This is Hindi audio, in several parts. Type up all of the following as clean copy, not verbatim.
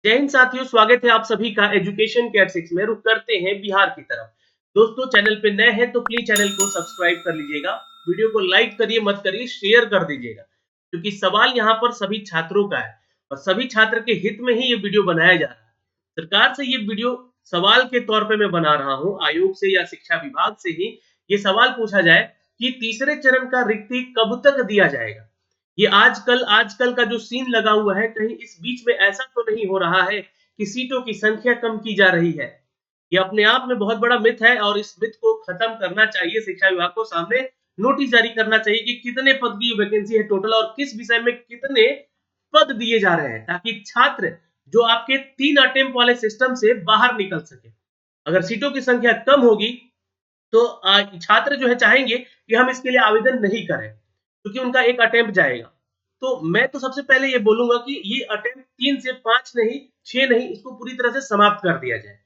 जय हिंद साथियों, स्वागत है आप सभी का एजुकेशन केयर 6 में। रुक करते हैं बिहार की तरफ। दोस्तों, चैनल पे नए हैं तो प्लीज चैनल को सब्सक्राइब कर लीजिएगा, वीडियो को लाइक करिए, मत करिए शेयर कर दीजिएगा, क्योंकि सवाल यहाँ पर सभी छात्रों का है और सभी छात्र के हित में ही ये वीडियो बनाया जा रहा है। सरकार से ये वीडियो सवाल के तौर पे मैं बना रहा हूँ, आयोग से या शिक्षा विभाग से ही ये सवाल पूछा जाए कि तीसरे चरण का रिक्ति कब तक दिया जाएगा। ये आजकल का जो सीन लगा हुआ है, कहीं इस बीच में ऐसा तो नहीं हो रहा है कि सीटों की संख्या कम की जा रही है। ये अपने आप में बहुत बड़ा मिथ है और इस मिथ को खत्म करना चाहिए। शिक्षा विभाग को सामने नोटिस जारी करना चाहिए कि कितने पद की वैकेंसी है टोटल और किस विषय में कितने पद दिए जा रहे हैं, ताकि छात्र जो आपके 3 अटेम्प्ट वाले सिस्टम से बाहर निकल सके। अगर सीटों की संख्या कम होगी तो छात्र जो है चाहेंगे कि हम इसके लिए आवेदन नहीं करें, क्योंकि उनका एक अटेम्प्ट जाएगा। तो मैं तो सबसे पहले ये बोलूंगा कि ये अटेम्प्ट 3 से 5 नहीं, 6 नहीं, इसको पूरी तरह से समाप्त कर दिया जाए।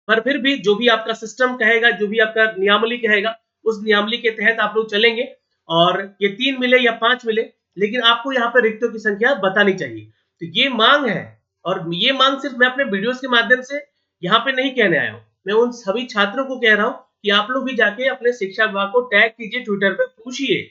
पर फिर भी जो भी आपका सिस्टम कहेगा, जो भी आपका नियमावली कहेगा, उस नियमावली के तहत आप लोग चलेंगे और ये 3 मिले या 5 मिले, लेकिन आपको यहाँ पर रिक्तों की संख्या बतानी चाहिए। तो ये मांग है और ये मांग सिर्फ मैं अपने वीडियोस के माध्यम से यहाँ पे नहीं कहने आया हूँ। मैं उन सभी छात्रों को कह रहा हूँ कि आप लोग भी जाके अपने शिक्षा विभाग को टैग कीजिए, ट्विटर पे पूछिए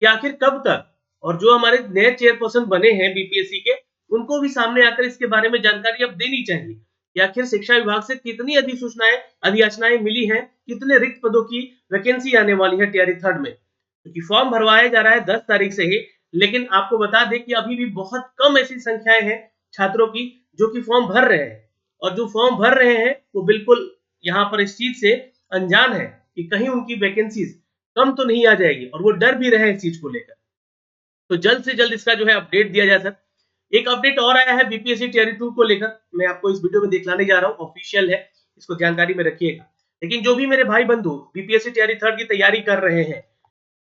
कि आखिर कब तक। और जो हमारे नए चेयरपर्सन बने हैं बीपीएससी के, उनको भी सामने आकर इसके बारे में जानकारी अब देनी चाहिए कि आखिर शिक्षा विभाग से कितनी अधिसूचनाएं अधियाचनाएं मिली हैं, कितने रिक्त पदों की वैकेंसी आने वाली है टीआरई 3 में, क्योंकि फॉर्म भरवाया जा रहा है 10 तारीख से ही। लेकिन आपको बता दें कि अभी भी बहुत कम ऐसी संख्याएं हैं छात्रों की जो कि फॉर्म भर रहे हैं, और जो फॉर्म भर रहे हैं वो बिल्कुल यहाँ पर इस चीज से अनजान है कि कहीं उनकी वैकेंसीज कम तो नहीं आ जाएगी, और वो डर भी रहे हैं इस चीज को लेकर। तो जल्द से जल्द इसका जो है अपडेट दिया जाए सर। एक अपडेट और आया है बीपीएससी टीआरई 2 को लेकर, मैं आपको इस वीडियो में दिखलाने जा रहा हूँ, ऑफिशियल है, इसको जानकारी में रखिएगा। लेकिन जो भी मेरे भाई बंधु बीपीएससी टीआरई 3 की तैयारी कर रहे हैं,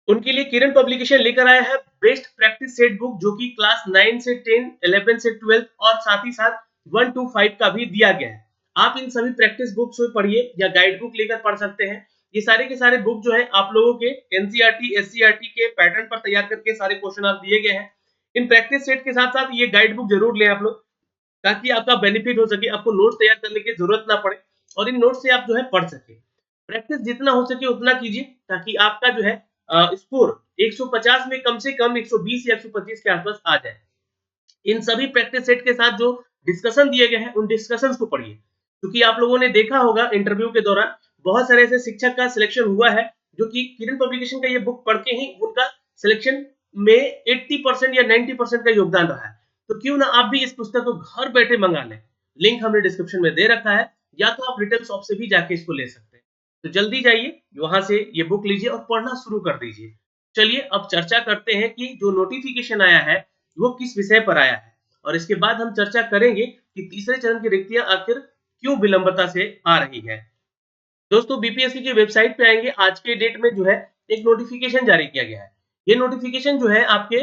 उनके लिए किरण पब्लिकेशन लेकर आया है बेस्ट प्रैक्टिस सेट बुक, जो कि क्लास 9 से 10, 11 से 12 और साथ ही साथ 1 to 5 का भी दिया गया है। आप इन सभी प्रैक्टिस बुक्स को पढ़िए या गाइड बुक लेकर पढ़ सकते हैं। ये सारे के सारे बुक जो है आप लोगों के एनसीईआरटी एससीईआरटी के पैटर्न पर तैयार करके सारे क्वेश्चन आप दिए गए हैं। इन प्रैक्टिस सेट के साथ साथ ये गाइड बुक जरूर लें आप लोग, ताकि आपका बेनिफिट हो सके, आपको नोट्स तैयार करने की जरूरत ना पड़े और इन नोट्स से आप जो है पढ़ सके। प्रैक्टिस जितना हो सके उतना कीजिए, ताकि आपका जो है स्कोर 150 में कम से कम 120 या 125 के आसपास आ जाए। इन सभी प्रैक्टिस सेट के साथ जो डिस्कशन दिए गए हैं, उन डिस्कशंस को पढ़िए, क्योंकि आप लोगों ने देखा होगा इंटरव्यू के दौरान बहुत सारे ऐसे शिक्षक का सिलेक्शन हुआ है जो कि किरण पब्लिकेशन का ये बुक पढ़ के ही उनका सिलेक्शन में 80% या 90% का योगदान रहा है। तो क्यों ना आप भी इस पुस्तक को घर बैठे मंगा लें। लिंक हमने डिस्क्रिप्शन में दे रखा है, या तो आप रिटेल शॉप से भी जाके इसको ले सकते हैं। तो जल्दी जाइए वहां से ये बुक लीजिए और पढ़ना शुरू कर दीजिए। चलिए अब चर्चा करते हैं कि जो नोटिफिकेशन आया है वो किस विषय पर आया है, और इसके बाद हम चर्चा करेंगे कि तीसरे चरण की रिक्तियां आखिर क्यों विलंबता से आ रही है। दोस्तों, बीपीएससी की वेबसाइट पे आएंगे, आज के डेट में जो है एक नोटिफिकेशन जारी किया गया है। ये नोटिफिकेशन जो है आपके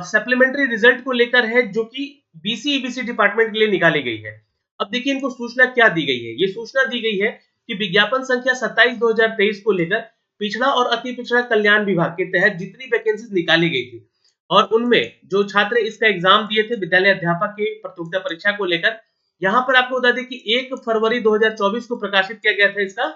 सप्लीमेंट्री रिजल्ट को लेकर है, जो कि बीसी ईबीसी डिपार्टमेंट के लिए निकाली गई है। अब देखिए इनको सूचना क्या दी गई है। ये सूचना दी गई है कि विज्ञापन संख्या 27/2023 को लेकर पिछड़ा और अति पिछड़ा कल्याण विभाग के तहत जितनी वैकेंसीज निकाली गई थी, और उनमें जो छात्र इसका एग्जाम दिए थे विद्यालय अध्यापक के प्रतियोगिता परीक्षा को लेकर, यहाँ पर आपको बता दें कि 1 फरवरी 2024 को प्रकाशित किया गया था इसका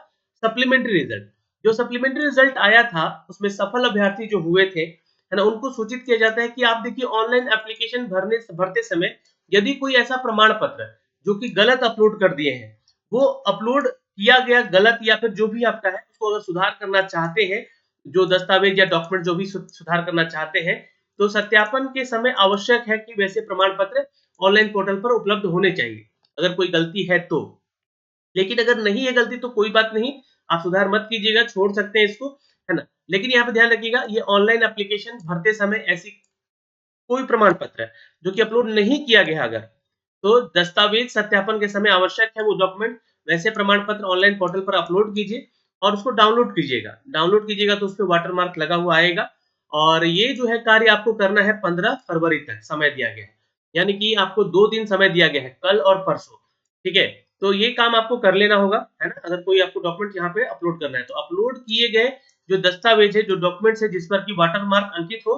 सप्लीमेंट्री रिजल्ट। जो सप्लीमेंट्री रिजल्ट आया था उसमें सफल अभ्यर्थी जो हुए थे, है ना, उनको सूचित किया जाता है कि आप देखिए ऑनलाइन एप्लीकेशन भरते समय यदि कोई ऐसा प्रमाण पत्र जो कि गलत अपलोड कर दिए हैं, वो अपलोड किया गया गलत या फिर जो भी आपका है उसको अगर सुधार करना चाहते हैं, जो दस्तावेज या डॉक्यूमेंट जो भी सुधार करना चाहते हैं, तो सत्यापन के समय आवश्यक है कि वैसे प्रमाण पत्र ऑनलाइन पोर्टल पर उपलब्ध होने चाहिए, अगर कोई गलती है तो। लेकिन अगर नहीं है गलती तो कोई बात नहीं, आप सुधार मत कीजिएगा, छोड़ सकते हैं इसको, है ना। लेकिन यहाँ पे ध्यान रखिएगा, ये ऑनलाइन एप्लीकेशन भरते समय ऐसी कोई प्रमाण पत्र जो कि अपलोड नहीं किया गया अगर, तो दस्तावेज सत्यापन के समय आवश्यक है वो डॉक्यूमेंट, वैसे प्रमाण पत्र ऑनलाइन पोर्टल पर अपलोड कीजिए और उसको डाउनलोड कीजिएगा। डाउनलोड कीजिएगा तो उसपे वाटरमार्क लगा हुआ आएगा, और ये जो है कार्य आपको करना है 15 फरवरी तक समय दिया गया है, यानी कि आपको 2 दिन समय दिया गया है, कल और परसों। ठीक है, तो ये काम आपको कर लेना होगा, है ना। अगर कोई आपको डॉक्यूमेंट यहाँ पे अपलोड करना है तो अपलोड किए गए जो दस्तावेज है, जो डॉक्यूमेंट्स है जिस पर की वाटरमार्क अंकित हो,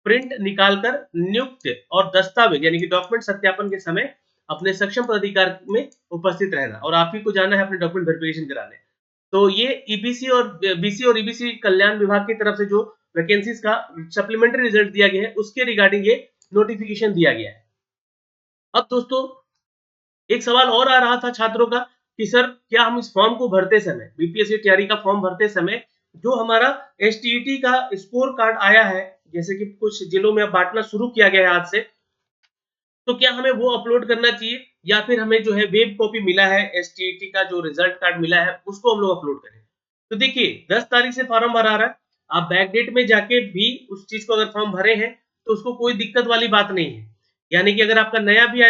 प्रिंट निकालकर नियुक्त और दस्तावेज यानी कि डॉक्यूमेंट सत्यापन के समय अपने सक्षम पदाधिकार में उपस्थित रहना और आप ही को जाना है अपने डॉक्यूमेंट वेरिफिकेशन कराने। तो ये ईबीसी और बीसी और ईबीसी कल्याण विभाग की तरफ से जो वैकेंसीज का सप्लीमेंट्री रिजल्ट दिया गया है उसके रिगार्डिंग ये नोटिफिकेशन दिया गया है। अब दोस्तों एक सवाल और आ रहा था छात्रों का कि सर क्या हम इस फॉर्म को भरते समय, बीपीएससी टीआरई का फॉर्म भरते समय जो हमारा एसटीईटी का स्कोर कार्ड आया है, जैसे कि कुछ जिलों में अब बांटना शुरू किया गया है आज से, तो क्या हमें वो अपलोड करना चाहिए या फिर हमें जो है वेब कॉपी मिला है एसटीईटी का जो रिजल्ट कार्ड मिला है उसको हम लोग अपलोड करें? तो देखिए 10 तारीख से फॉर्म भरा रहा है, आप बैक डेट में जाके भी उस चीज को अगर फॉर्म भरे हैं तो उसको कोई दिक्कत वाली बात नहीं है। यानी कि अगर आपका नया भी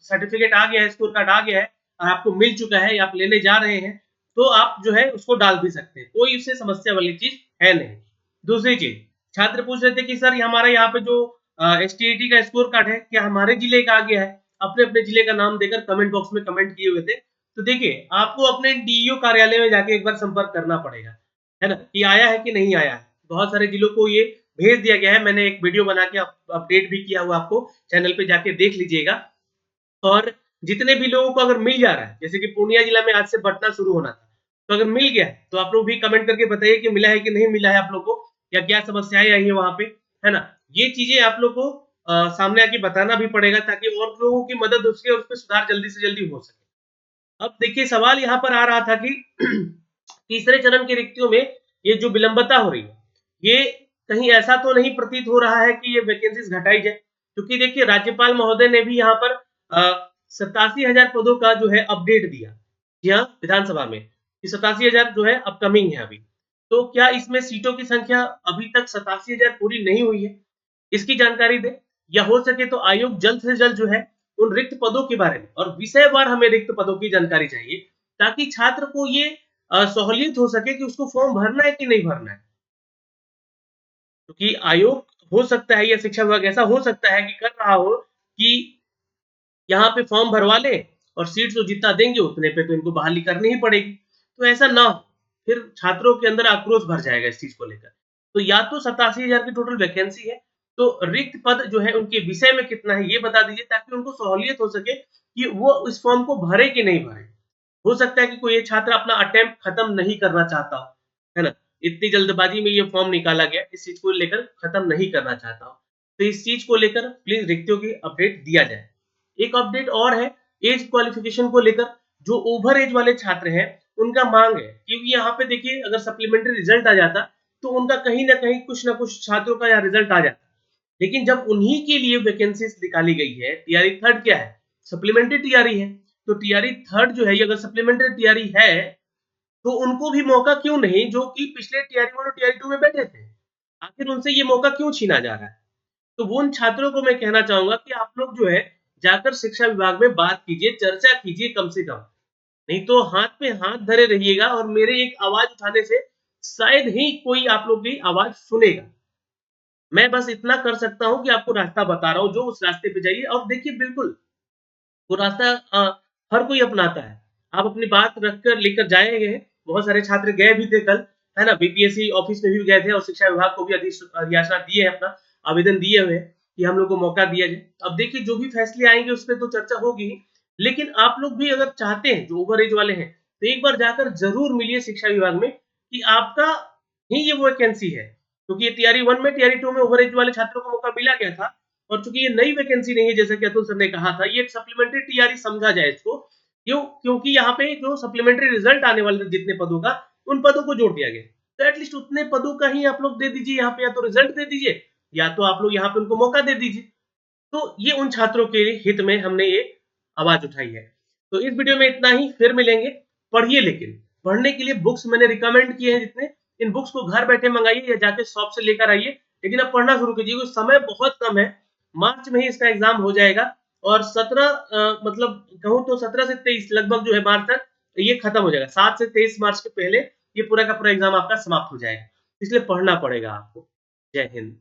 सर्टिफिकेट आ गया है, स्कोर कार्ड आ गया है और आपको मिल चुका है या आप लेने जा रहे हैं तो आप जो है उसको डाल भी सकते हैं, कोई उससे समस्या वाली चीज है नहीं। दूसरी चीज, छात्र पूछ रहे थे कि सर हमारा यहाँ पे जो एसटीईटी का स्कोर कार्ड है क्या हमारे जिले का आ गया है, अपने अपने जिले का नाम देकर कमेंट बॉक्स में कमेंट किए हुए थे। तो देखिए आपको अपने डीईओ कार्यालय में जाके एक बार संपर्क करना पड़ेगा, है ना, कि आया है कि नहीं आया है। बहुत सारे जिलों को ये भेज दिया गया है, मैंने एक वीडियो बना के अपडेट भी किया हुआ, आपको चैनल पे जाके देख लीजिएगा। और जितने भी लोगों को अगर मिल जा रहा है, जैसे कि पूर्णिया जिला में आज से बंटना शुरू होना था, तो अगर मिल गया तो आप लोग भी कमेंट करके बताइए कि मिला है कि नहीं मिला है आप लोग को, या क्या समस्याएं आई है वहां पे, है ना। ये चीजें आप लोग को सामने आके बताना भी पड़ेगा ताकि और लोगों की मदद हो सके और उस पर सुधार जल्दी से जल्दी हो सके। अब देखिए सवाल यहाँ पर आ रहा था कि तीसरे चरण की रिक्तियों में ये जो विलंबता हो रही है, ये कहीं ऐसा तो नहीं प्रतीत हो रहा है कि ये वैकेंसीज घटाई जाए, क्योंकि देखिए राज्यपाल महोदय ने भी यहाँ पर 87,000 पदों का जो है अपडेट दिया, जी हाँ, विधानसभा में कि 87,000 जो है अपकमिंग है अभी। तो क्या इसमें सीटों की संख्या अभी तक 87,000 पूरी नहीं हुई है, इसकी जानकारी दे, या हो सके तो आयोग जल्द से जल्द जो है उन रिक्त पदों के बारे में और विषयवार हमें रिक्त पदों की जानकारी चाहिए ताकि छात्र को ये सहूलियत हो सके कि उसको फॉर्म भरना है कि नहीं भरना है। क्योंकि आयोग हो सकता है या शिक्षा विभाग ऐसा हो सकता है कि कर रहा हो कि यहाँ पे फॉर्म भरवा ले और सीट तो जितना देंगे उतने पे तो इनको बहाली करनी ही पड़ेगी, तो ऐसा ना हो, फिर छात्रों के अंदर आक्रोश भर जाएगा इस चीज को लेकर। तो या तो 87,000 की टोटल वैकेंसी है, तो रिक्त पद जो है उनके विषय में कितना है ये बता दीजिए ताकि उनको सहूलियत हो सके कि वो इस फॉर्म को भरे कि नहीं भरे। हो सकता है कि कोई एक छात्र अपना अटेम्प्ट खत्म नहीं करना चाहता हो, है ना, इतनी जल्दबाजी में ये फॉर्म निकाला गया, इस चीज को लेकर खत्म नहीं करना चाहता हो, तो इस चीज को लेकर प्लीज रिक्तियों की अपडेट दिया जाए। एक अपडेट और है एज क्वालिफिकेशन को लेकर, जो ओवर एज वाले छात्र हैं उनका मांग है, क्योंकि यहाँ पे देखिए अगर सप्लीमेंट्री रिजल्ट आ जाता तो उनका कहीं ना कुछ छात्रों का यहाँ रिजल्ट आ जाता, लेकिन जब उन्हीं के लिए वैकेंसीज निकाली गई है, टीआरई थर्ड क्या है, सप्लीमेंट्री टीआरई है, तो टीआरई थर्ड जो है ये अगर सप्लीमेंट्री टीआरई है तो उनको भी मौका क्यों नहीं जो कि पिछले टीआरई 1 और टीआरई 2 में बैठे थे, आखिर उनसे ये मौका क्यों छीना जा रहा है। तो वो उन छात्रों को मैं कहना चाहूंगा कि आप लोग जो है जाकर शिक्षा विभाग में बात कीजिए, चर्चा कीजिए कम से कम, नहीं तो हाथ पे हाथ धरे रहिएगा और मेरे एक आवाज उठाने से शायद ही कोई आप लोग की आवाज सुनेगा। मैं बस इतना कर सकता हूं कि आपको रास्ता बता रहा हूं, जो उस रास्ते पे जाइए और देखिए बिल्कुल वो रास्ता हर कोई अपनाता है। आप अपनी बात रखकर लेकर जाएंगे, बहुत सारे छात्र गए भी थे कल, है ना, बीपीएससी ऑफिस में भी गए थे और शिक्षा विभाग को भी अधियाचना दिए है, अपना आवेदन दिए हुए हैं कि हम लोग को मौका दिया जाए। अब देखिए जो भी फैसले आएंगे उस पर तो चर्चा होगी ही, लेकिन आप लोग भी अगर चाहते हैं जो ओवर एज वाले हैं तो एक बार जाकर जरूर मिलिए शिक्षा विभाग में कि आपका ही ये वैकेंसी है, क्योंकि ये टीआरई 1 में टीआरई 2 में ओवर एज वाले छात्रों को मौका मिला गया था, और चूंकि ये नई वैकेंसी नहीं है जैसा कि अतुल सर ने कहा था, ये एक सप्लीमेंट्री टीआरई समझा जाए इसको, क्यों, क्योंकि यहाँ पे जो सप्लीमेंट्री रिजल्ट आने वाले थे जितने पदों का उन पदों को जोड़ दिया गया, तो एटलीस्ट उतने पदों का ही आप लोग दे दीजिए यहाँ पे, या तो रिजल्ट दे दीजिए या तो आप लोग यहाँ पे उनको मौका दे दीजिए। तो ये उन छात्रों के हित में हमने ये आवाज उठाई है। तो इस वीडियो में इतना ही, फिर मिलेंगे। पढ़िए, लेकिन पढ़ने के लिए बुक्स मैंने रिकमेंड किए हैं जितने, इन बुक्स को घर बैठे मंगाइए या जाके शॉप से लेकर आइए, लेकिन अब पढ़ना शुरू कीजिए, समय बहुत कम है, मार्च में ही इसका एग्जाम हो जाएगा और 17 मतलब कहूँ तो 17 से 23 लगभग जो है मार्च तक ये खत्म हो जाएगा, 7 से 23 मार्च के पहले ये पूरा का पूरा एग्जाम आपका समाप्त हो जाएगा, इसलिए पढ़ना पड़ेगा आपको। जय हिंद।